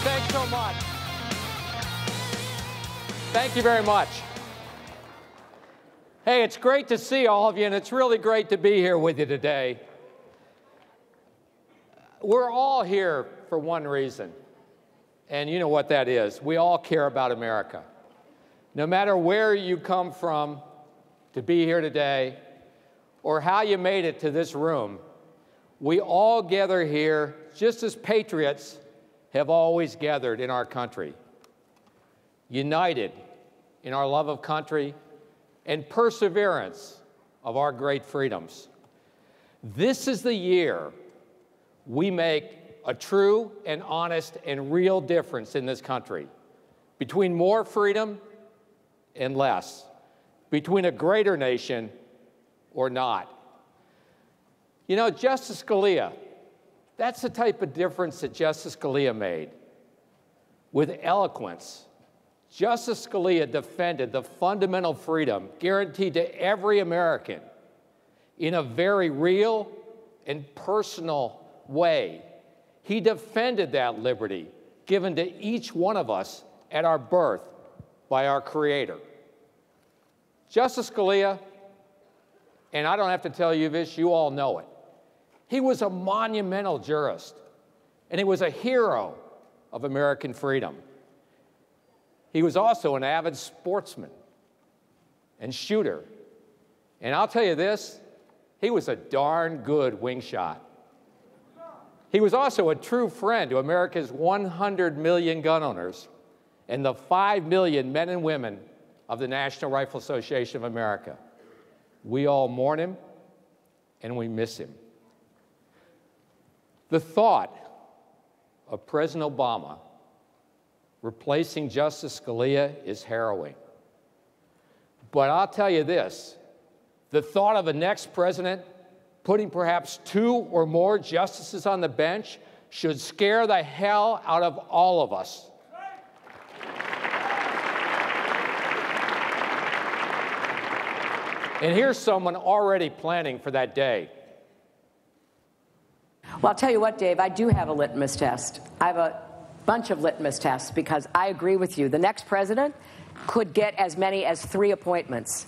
thanks so much. Thank you very much. Hey, it's great to see all of you, and it's really great to be here with you today. We're all here for one reason, and you know what that is. We all care about America. No matter where you come from to be here today, or how you made it to this room, we all gather here just as patriots have always gathered in our country, united in our love of country and perseverance of our great freedoms. This is the year we make a true and honest and real difference in this country, between more freedom and less, between a greater nation or not. You know, Justice Scalia, that's the type of difference that Justice Scalia made. With eloquence, Justice Scalia defended the fundamental freedom guaranteed to every American in a very real and personal way. He defended that liberty given to each one of us at our birth by our Creator. Justice Scalia, and I don't have to tell you this, you all know it, he was a monumental jurist, and he was a hero of American freedom. He was also an avid sportsman and shooter. And I'll tell you this, he was a darn good wing shot. He was also a true friend to America's 100 million gun owners and the 5 million men and women of the National Rifle Association of America. We all mourn him, and we miss him. The thought of President Obama replacing Justice Scalia is harrowing. But I'll tell you this, the thought of a next president putting perhaps 2 or more justices on the bench should scare the hell out of all of us. And here's someone already planning for that day. Well, I'll tell you what, Dave, I do have a litmus test. I have a bunch of litmus tests because I agree with you. The next president could get as many as 3 appointments.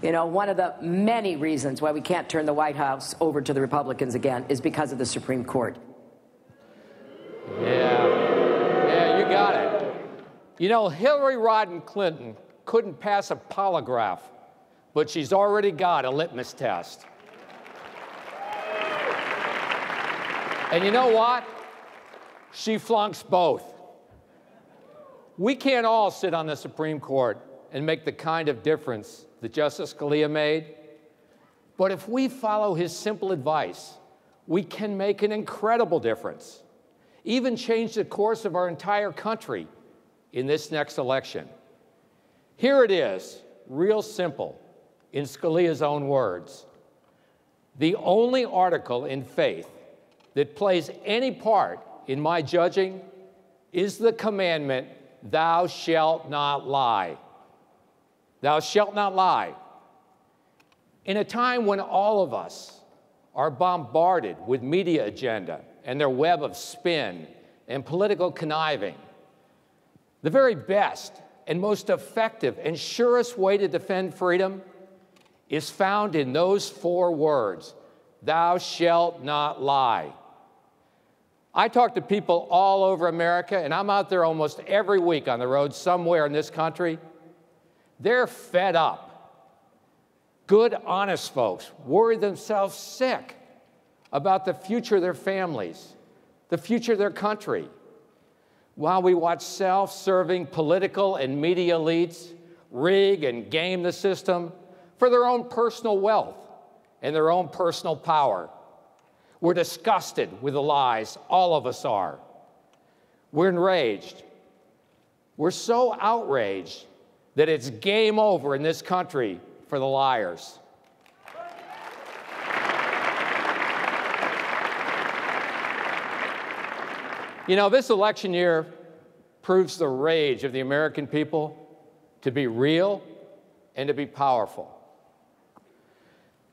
You know, one of the many reasons why we can't turn the White House over to the Republicans again is because of the Supreme Court. Yeah, you got it. You know, Hillary Rodham Clinton couldn't pass a polygraph, but she's already got a litmus test. And you know what? She flunks both. We can't all sit on the Supreme Court and make the kind of difference that Justice Scalia made, but if we follow his simple advice, we can make an incredible difference, even change the course of our entire country in this next election. Here it is, real simple, in Scalia's own words. The only article in faith that plays any part in my judging is the commandment, thou shalt not lie. Thou shalt not lie. In a time when all of us are bombarded with media agenda and their web of spin and political conniving, the very best and most effective and surest way to defend freedom is found in those 4 words, thou shalt not lie. I talk to people all over America, and I'm out there almost every week on the road somewhere in this country. They're fed up. Good, honest folks worry themselves sick about the future of their families, the future of their country, while we watch self-serving political and media elites rig and game the system for their own personal wealth and their own personal power. We're disgusted with the lies, all of us are. We're enraged. We're so outraged that it's game over in this country for the liars. You know, this election year proves the rage of the American people to be real and to be powerful.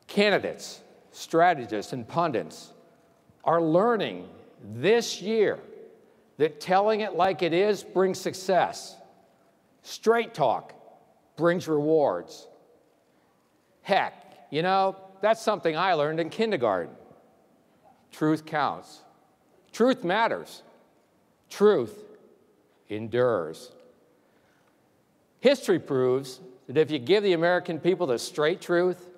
Candidates, strategists, and pundits are learning this year that telling it like it is brings success. Straight talk brings rewards. Heck, you know, that's something I learned in kindergarten. Truth counts. Truth matters. Truth endures. History proves that if you give the American people the straight truth,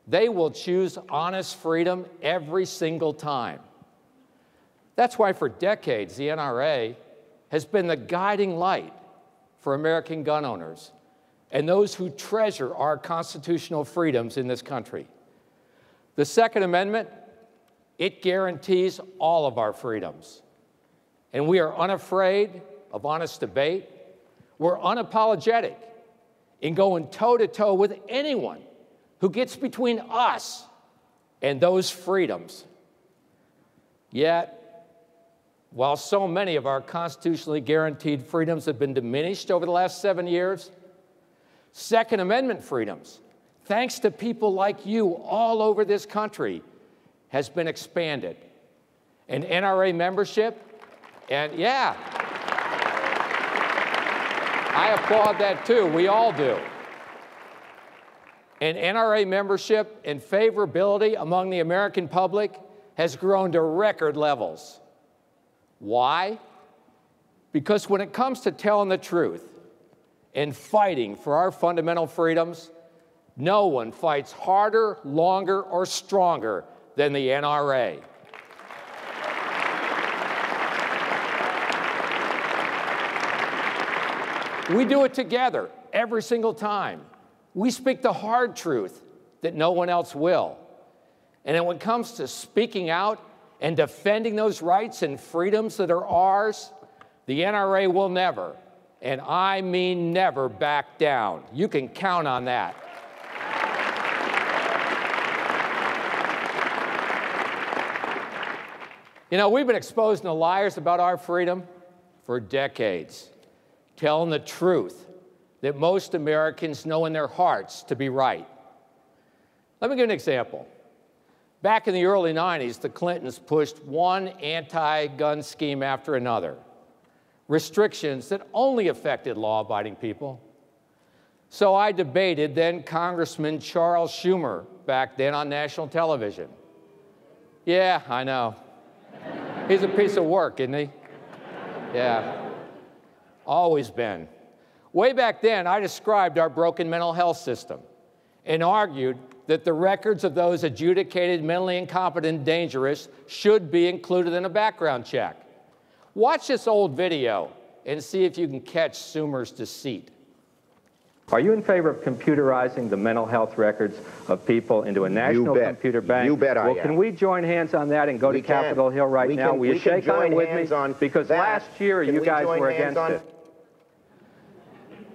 they will choose honest freedom every single time. That's why for decades the NRA has been the guiding light for American gun owners and those who treasure our constitutional freedoms in this country. The Second Amendment, it guarantees all of our freedoms. And we are unafraid of honest debate. We're unapologetic in going toe-to-toe with anyone who gets between us and those freedoms. Yet, while so many of our constitutionally guaranteed freedoms have been diminished over the last 7 years, Second Amendment freedoms, thanks to people like you all over this country, has been expanded. And NRA membership, and yeah, I applaud that too, we all do. And NRA membership and favorability among the American public has grown to record levels. Why? Because when it comes to telling the truth and fighting for our fundamental freedoms, no one fights harder, longer, or stronger than the NRA. We do it together every single time. We speak the hard truth that no one else will. And when it comes to speaking out and defending those rights and freedoms that are ours, the NRA will never, and I mean never, back down. You can count on that. You know, we've been exposing the liars about our freedom for decades, telling the truth that most Americans know in their hearts to be right. Let me give an example. Back in the early 90s, the Clintons pushed one anti-gun scheme after another, restrictions that only affected law-abiding people. So I debated then Congressman Charles Schumer back then on national television. Yeah, I know. He's a piece of work, isn't he? Yeah, always been. Way back then, I described our broken mental health system and argued that the records of those adjudicated mentally incompetent and dangerous should be included in a background check. Watch this old video and see if you can catch Schumer's deceit. Are you in favor of computerizing the mental health records of people into a national computer bank? You bet I am. Well, can we join hands on that and go to Capitol Hill right now? Will you shake on it with me? Because last year you guys were against it.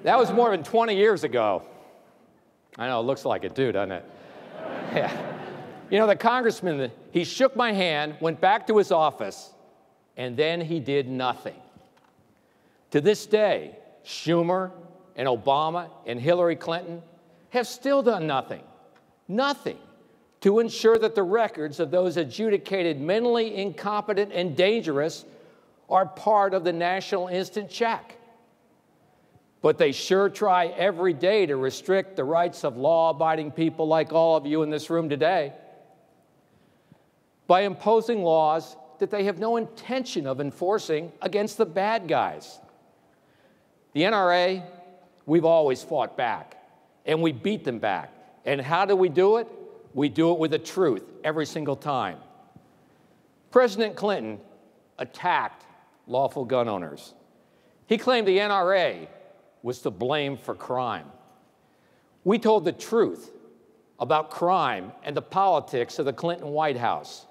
That was more than 20 years ago. I know, it looks like it too, doesn't it? Yeah. You know, the congressman, he shook my hand, went back to his office, and then he did nothing. To this day, Schumer and Obama and Hillary Clinton have still done nothing, nothing, to ensure that the records of those adjudicated mentally incompetent and dangerous are part of the National Instant Check. But they sure try every day to restrict the rights of law-abiding people like all of you in this room today by imposing laws that they have no intention of enforcing against the bad guys. The NRA, we've always fought back, and we beat them back. And how do we do it? We do it with the truth every single time. President Clinton attacked lawful gun owners. He claimed the NRA was to blame for crime. We told the truth about crime and the politics of the Clinton White House,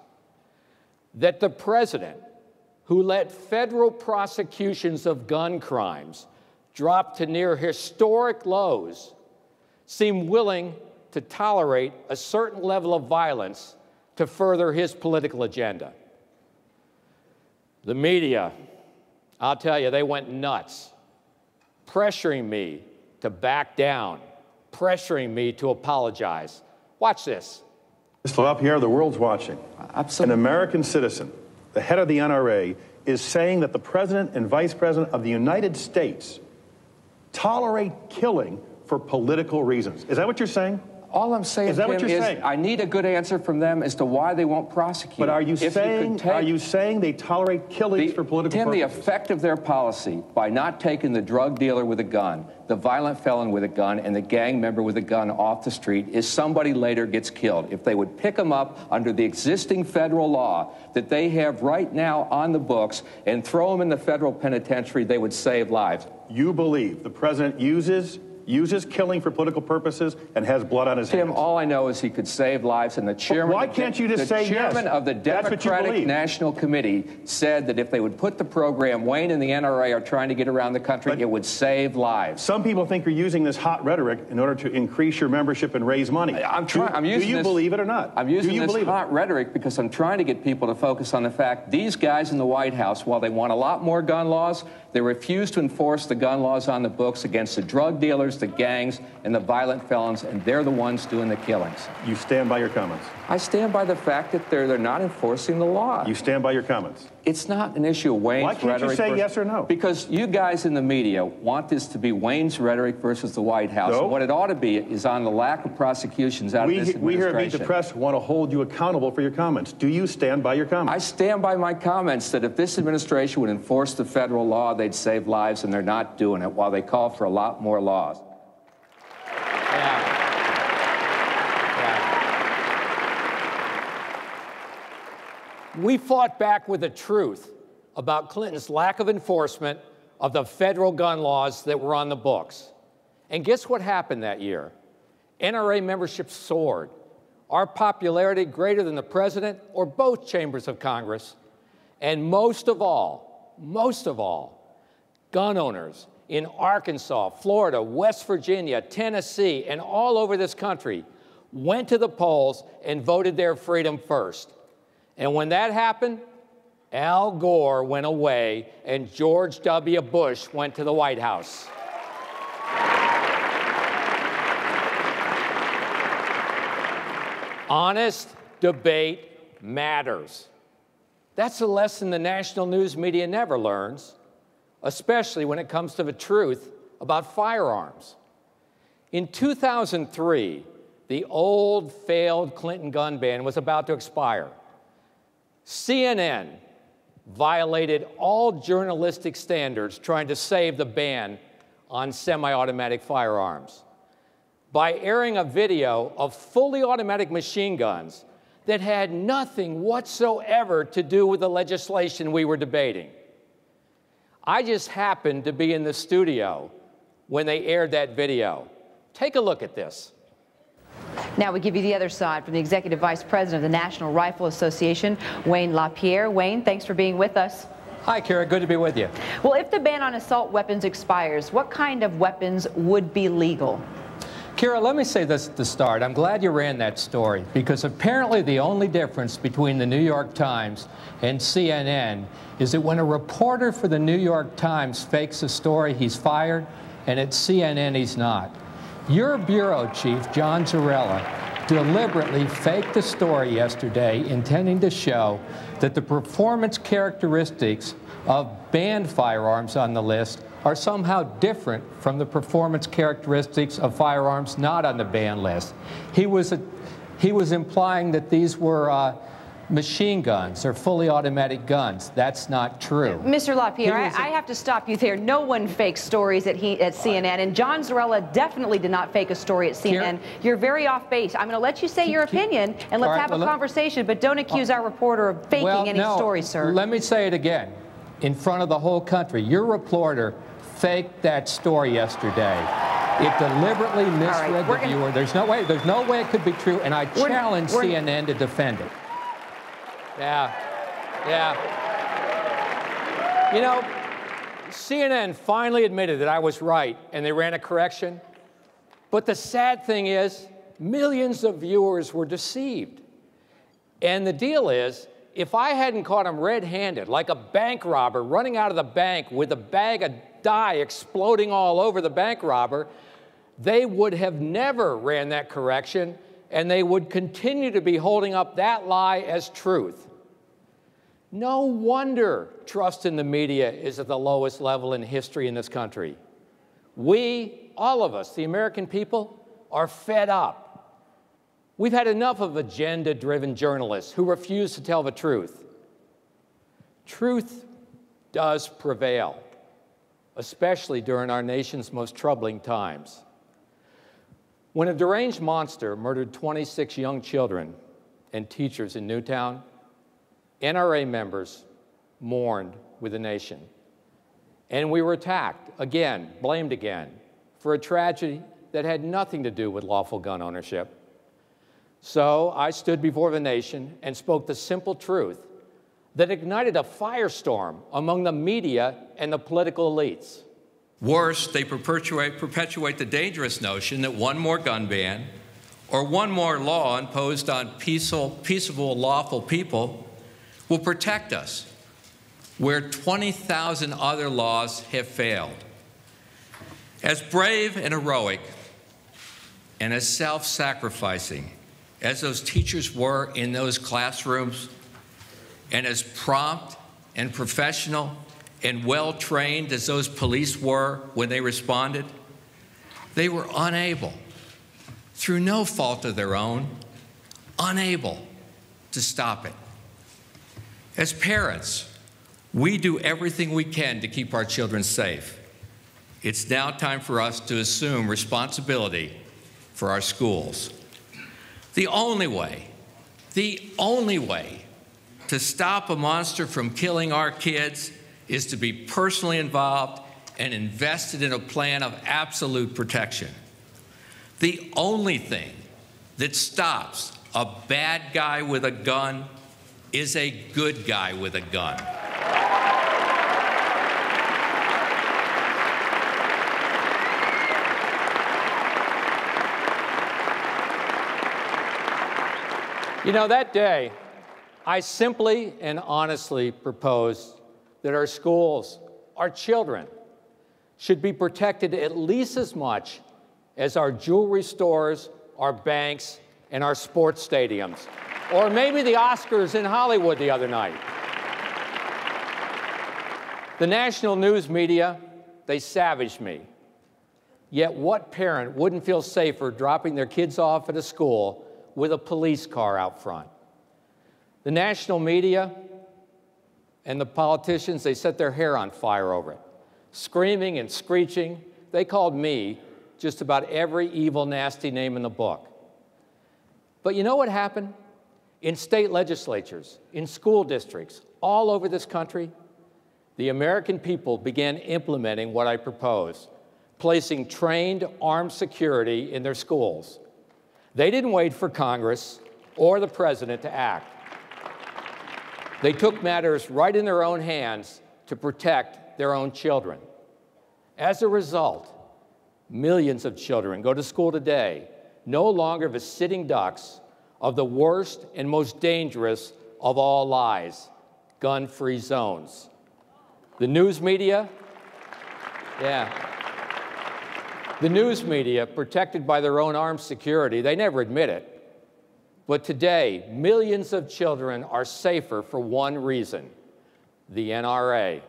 that the president, who let federal prosecutions of gun crimes drop to near historic lows, seemed willing to tolerate a certain level of violence to further his political agenda. The media, I'll tell you, they went nuts, pressuring me to back down, pressuring me to apologize. Watch this. Mr. LaPierre, the world's watching. Absolutely. An American citizen, the head of the NRA, is saying that the President and Vice President of the United States tolerate killing for political reasons. Is that what you're saying? All I'm saying, Tim, is I need a good answer from them as to why they won't prosecute. But are you saying they tolerate killings for political purposes? Tim, the effect of their policy by not taking the drug dealer with a gun, the violent felon with a gun, and the gang member with a gun off the street is somebody later gets killed. If they would pick them up under the existing federal law that they have right now on the books and throw them in the federal penitentiary, they would save lives. You believe the president uses killing for political purposes and has blood on his hands? Tim, all I know is he could save lives, and the chairman, why can't you just say yes? The chairman of the Democratic National Committee said that if they would put the program Wayne and the NRA are trying to get around the country, it would save lives. Some people think you're using this hot rhetoric in order to increase your membership and raise money. Do you believe it or not? I'm using this hot rhetoric because I'm trying to get people to focus on the fact these guys in the White House, while they want a lot more gun laws, they refuse to enforce the gun laws on the books against the drug dealers, the gangs, and the violent felons, and they're the ones doing the killings. You stand by your comments? I stand by the fact that they're not enforcing the law. You stand by your comments? It's not an issue of Wayne's rhetoric. Why can't you say yes or no? Because you guys in the media want this to be Wayne's rhetoric versus the White House. No. And what it ought to be is on the lack of prosecutions out of this administration. We here at Meet the Press want to hold you accountable for your comments. Do you stand by your comments? I stand by my comments that if this administration would enforce the federal law, they'd save lives, and they're not doing it while they call for a lot more laws. We fought back with the truth about Clinton's lack of enforcement of the federal gun laws that were on the books. And guess what happened that year? NRA membership soared. Our popularity greater than the president or both chambers of Congress. And most of all, gun owners in Arkansas, Florida, West Virginia, Tennessee, and all over this country went to the polls and voted their freedom first. And when that happened, Al Gore went away and George W. Bush went to the White House. Honest debate matters. That's a lesson the national news media never learns, especially when it comes to the truth about firearms. In 2003, the old failed Clinton gun ban was about to expire. CNN violated all journalistic standards trying to save the ban on semi-automatic firearms by airing a video of fully automatic machine guns that had nothing whatsoever to do with the legislation we were debating. I just happened to be in the studio when they aired that video. Take a look at this. Now we give you the other side from the Executive Vice President of the National Rifle Association, Wayne LaPierre. Wayne, thanks for being with us. Hi, Kara. Good to be with you. Well, if the ban on assault weapons expires, what kind of weapons would be legal? Kara, let me say this at the start. I'm glad you ran that story, because apparently the only difference between the New York Times and CNN is that when a reporter for the New York Times fakes a story, he's fired, and at CNN, he's not. Your bureau chief, John Zarella, deliberately faked the story yesterday, intending to show that the performance characteristics of banned firearms on the list are somehow different from the performance characteristics of firearms not on the ban list. He was implying that these were machine guns or fully automatic guns. That's not true. Mr. LaPierre, I have to stop you there. No one fakes stories at CNN, and John Zarella definitely did not fake a story at CNN. You're very off base. I'm going to let you say your opinion, and let's have a conversation, but don't accuse our reporter of faking any story, sir. Let me say it again in front of the whole country. Your reporter faked that story yesterday. It deliberately misread the viewer. There's no way it could be true, and I challenge CNN to defend it. Yeah. You know, CNN finally admitted that I was right, and they ran a correction. But the sad thing is, millions of viewers were deceived. And the deal is, if I hadn't caught them red-handed, like a bank robber running out of the bank with a bag of dye exploding all over the bank robber, they would have never ran that correction, and they would continue to be holding up that lie as truth. No wonder trust in the media is at the lowest level in history in this country. We, all of us, the American people, are fed up. We've had enough of agenda-driven journalists who refuse to tell the truth. Truth does prevail, especially during our nation's most troubling times. When a deranged monster murdered 26 young children and teachers in Newtown, NRA members mourned with the nation. And we were attacked again, blamed again, for a tragedy that had nothing to do with lawful gun ownership. So I stood before the nation and spoke the simple truth that ignited a firestorm among the media and the political elites. Worse, they perpetuate the dangerous notion that one more gun ban or one more law imposed on peaceable, lawful people will protect us, where 20,000 other laws have failed. As brave and heroic and as self-sacrificing as those teachers were in those classrooms, and as prompt and professional and well-trained as those police were when they responded, they were unable, through no fault of their own, unable to stop it. As parents, we do everything we can to keep our children safe. It's now time for us to assume responsibility for our schools. The only way to stop a monster from killing our kids is to be personally involved and invested in a plan of absolute protection. The only thing that stops a bad guy with a gun is a good guy with a gun. You know, that day, I simply and honestly proposed that our schools, our children, should be protected at least as much as our jewelry stores, our banks, and our sports stadiums, or maybe the Oscars in Hollywood the other night. The national news media, they savaged me. Yet what parent wouldn't feel safer dropping their kids off at a school with a police car out front? The national media and the politicians, they set their hair on fire over it. Screaming and screeching, they called me just about every evil, nasty name in the book. But you know what happened? In state legislatures, in school districts, all over this country, the American people began implementing what I proposed, placing trained armed security in their schools. They didn't wait for Congress or the president to act. They took matters right in their own hands to protect their own children. As a result, millions of children go to school today no longer the sitting ducks of the worst and most dangerous of all lies, gun-free zones. The news media, the news media, protected by their own armed security, they never admit it. But today, millions of children are safer for one reason: the NRA.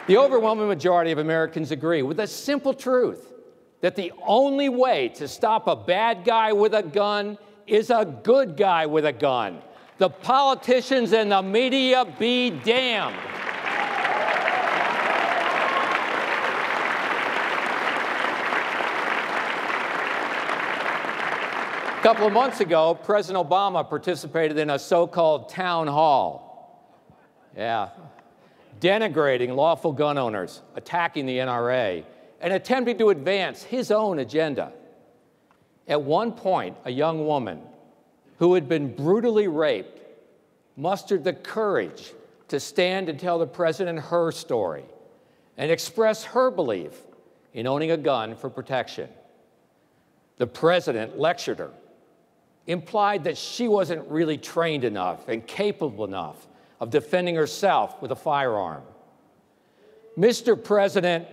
The overwhelming majority of Americans agree with the simple truth that the only way to stop a bad guy with a gun is a good guy with a gun. The politicians and the media be damned. A couple of months ago, President Obama participated in a so-called town hall. Denigrating lawful gun owners, attacking the NRA, and attempting to advance his own agenda. At one point, a young woman who had been brutally raped mustered the courage to stand and tell the president her story and express her belief in owning a gun for protection. The president lectured her, implied that she wasn't really trained enough and capable enough of defending herself with a firearm. Mr. President,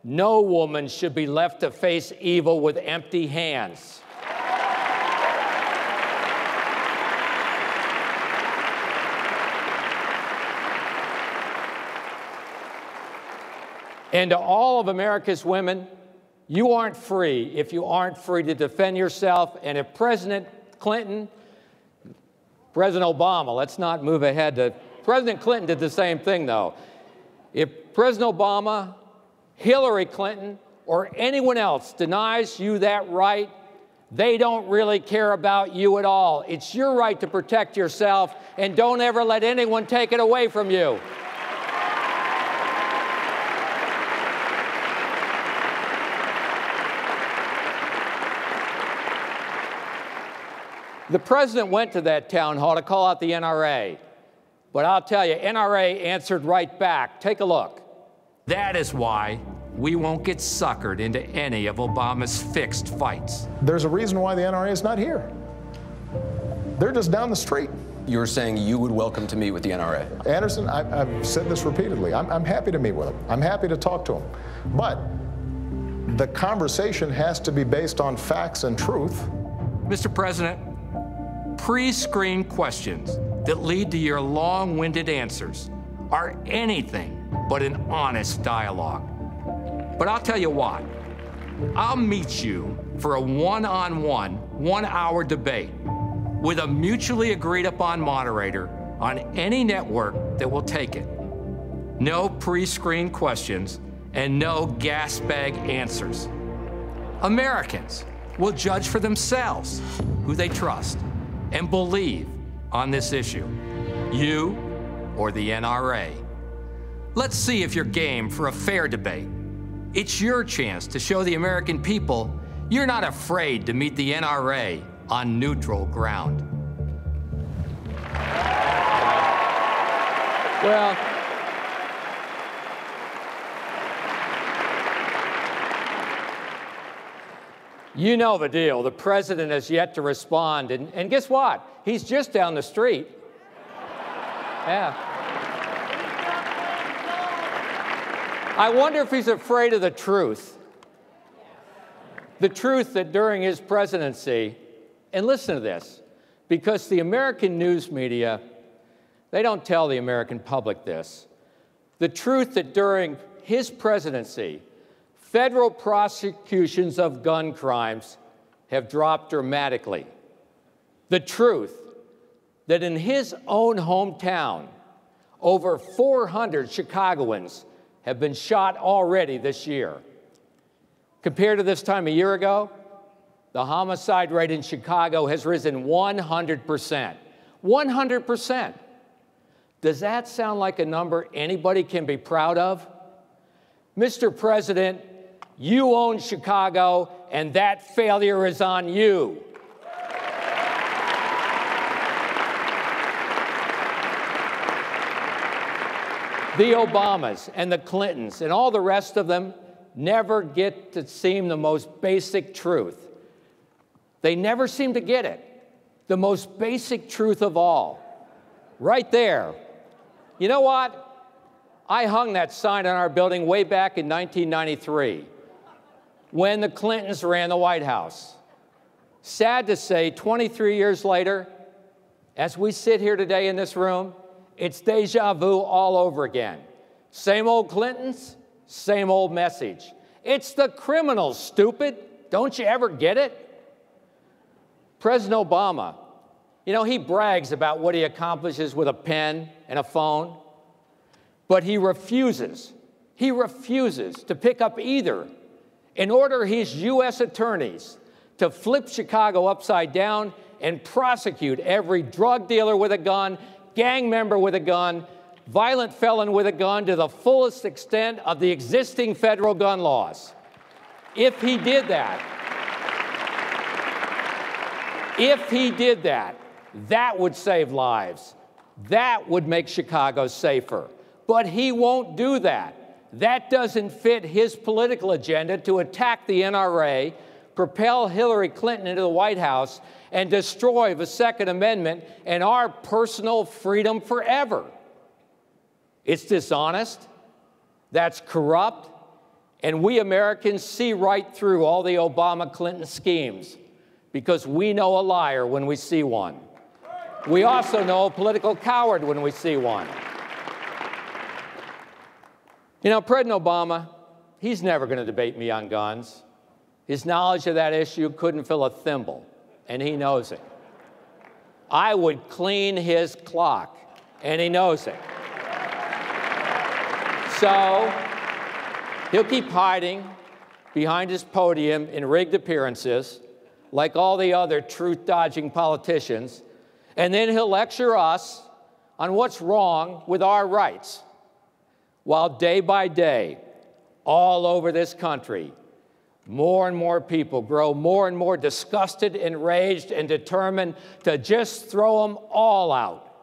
no woman should be left to face evil with empty hands. And to all of America's women, you aren't free if you aren't free to defend yourself. And if President Clinton, President Obama, let's not move ahead to, President Clinton did the same thing, though. If President Obama, Hillary Clinton, or anyone else denies you that right, they don't really care about you at all. It's your right to protect yourself, and don't ever let anyone take it away from you. The president went to that town hall to call out the NRA. But I'll tell you, NRA answered right back. Take a look. That is why we won't get suckered into any of Obama's fixed fights. There's a reason why the NRA is not here. They're just down the street. You were saying you would welcome to meet with the NRA. Anderson, I've said this repeatedly. I'm happy to meet with them. I'm happy to talk to them. But the conversation has to be based on facts and truth. Mr. President, pre-screened questions that lead to your long-winded answers are anything but an honest dialogue. But I'll tell you what, I'll meet you for a one-on-one, one-hour debate with a mutually agreed-upon moderator on any network that will take it. No pre-screened questions and no gas bag answers. Americans will judge for themselves who they trust and believe on this issue, you or the NRA. Let's see if you're game for a fair debate. It's your chance to show the American people you're not afraid to meet the NRA on neutral ground. Well, you know the deal. The president has yet to respond. And guess what? He's just down the street. Yeah. I wonder if he's afraid of the truth. The truth that during his presidency, and listen to this, because the American news media, they don't tell the American public this. The truth that during his presidency, federal prosecutions of gun crimes have dropped dramatically. The truth that in his own hometown, over 400 Chicagoans have been shot already this year. Compared to this time a year ago, the homicide rate in Chicago has risen 100%. 100%. Does that sound like a number anybody can be proud of? Mr. President, you own Chicago, and that failure is on you. The Obamas and the Clintons and all the rest of them never get to seem the most basic truth. They never seem to get it. The most basic truth of all. Right there. You know what? I hung that sign on our building way back in 1993 when the Clintons ran the White House. Sad to say, 23 years later, as we sit here today in this room, it's deja vu all over again. Same old Clintons, same old message. It's the criminals, stupid. Don't you ever get it? President Obama, you know, he brags about what he accomplishes with a pen and a phone, but he refuses to pick up either and order his U.S. attorneys to flip Chicago upside down and prosecute every drug dealer with a gun, gang member with a gun, violent felon with a gun to the fullest extent of the existing federal gun laws. If he did that, that would save lives. That would make Chicago safer. But he won't do that. That doesn't fit his political agenda to attack the NRA, propel Hillary Clinton into the White House, and destroy the Second Amendment and our personal freedom forever. It's dishonest, that's corrupt, and we Americans see right through all the Obama-Clinton schemes because we know a liar when we see one. We also know a political coward when we see one. You know, President Obama, He's never going to debate me on guns. His knowledge of that issue couldn't fill a thimble, and he knows it. I would clean his clock, and he knows it. So he'll keep hiding behind his podium in rigged appearances, like all the other truth-dodging politicians, and then he'll lecture us on what's wrong with our rights, while day by day, all over this country, more and more people grow more and more disgusted, enraged, and determined to just throw them all out.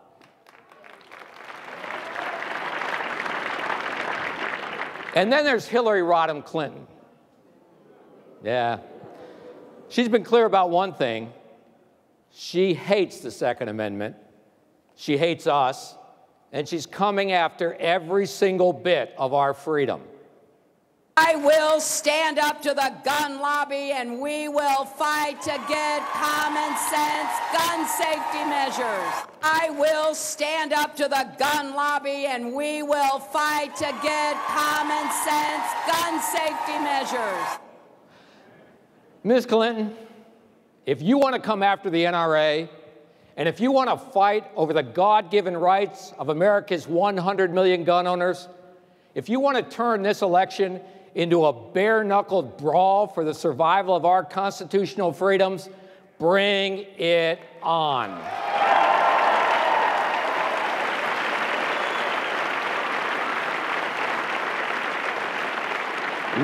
And then there's Hillary Rodham Clinton. Yeah. She's been clear about one thing. She hates the Second Amendment. She hates us. And she's coming after every single bit of our freedom. I will stand up to the gun lobby, and we will fight to get common sense gun safety measures. I will stand up to the gun lobby, and we will fight to get common sense gun safety measures. Ms. Clinton, if you want to come after the NRA, and if you want to fight over the God-given rights of America's 100 million gun owners, if you want to turn this election into a bare-knuckled brawl for the survival of our constitutional freedoms, bring it on.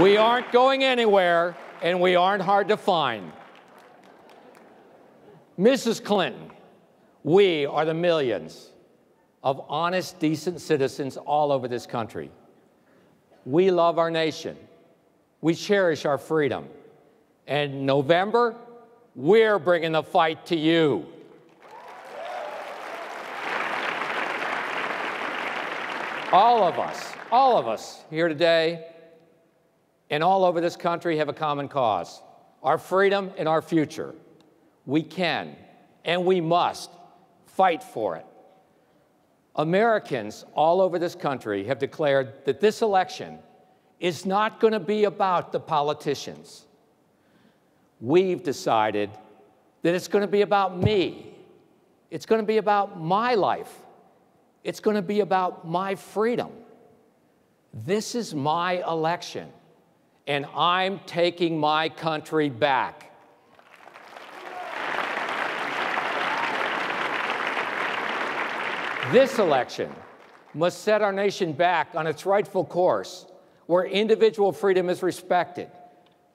We aren't going anywhere, and we aren't hard to find. Mrs. Clinton, we are the millions of honest, decent citizens all over this country. We love our nation. We cherish our freedom. And in November, we're bringing the fight to you. All of us here today and all over this country have a common cause, our freedom and our future. We can and we must fight for it. Americans all over this country have declared that this election is not going to be about the politicians. We've decided that it's going to be about me. It's going to be about my life. It's going to be about my freedom. This is my election, and I'm taking my country back. This election must set our nation back on its rightful course, where individual freedom is respected,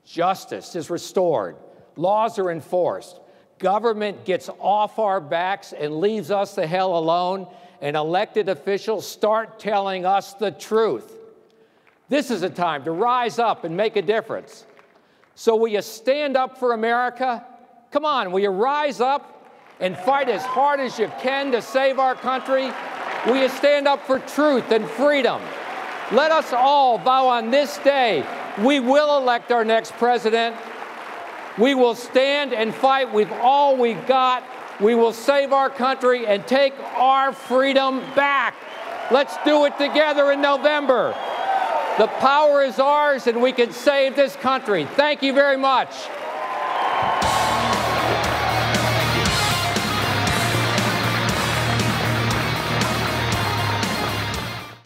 justice is restored, laws are enforced, government gets off our backs and leaves us the hell alone, and elected officials start telling us the truth. This is a time to rise up and make a difference. So will you stand up for America? Come on, will you rise up and fight as hard as you can to save our country? Will you stand up for truth and freedom? Let us all vow on this day, we will elect our next president. We will stand and fight with all we've got. We will save our country and take our freedom back. Let's do it together in November. The power is ours, and we can save this country. Thank you very much.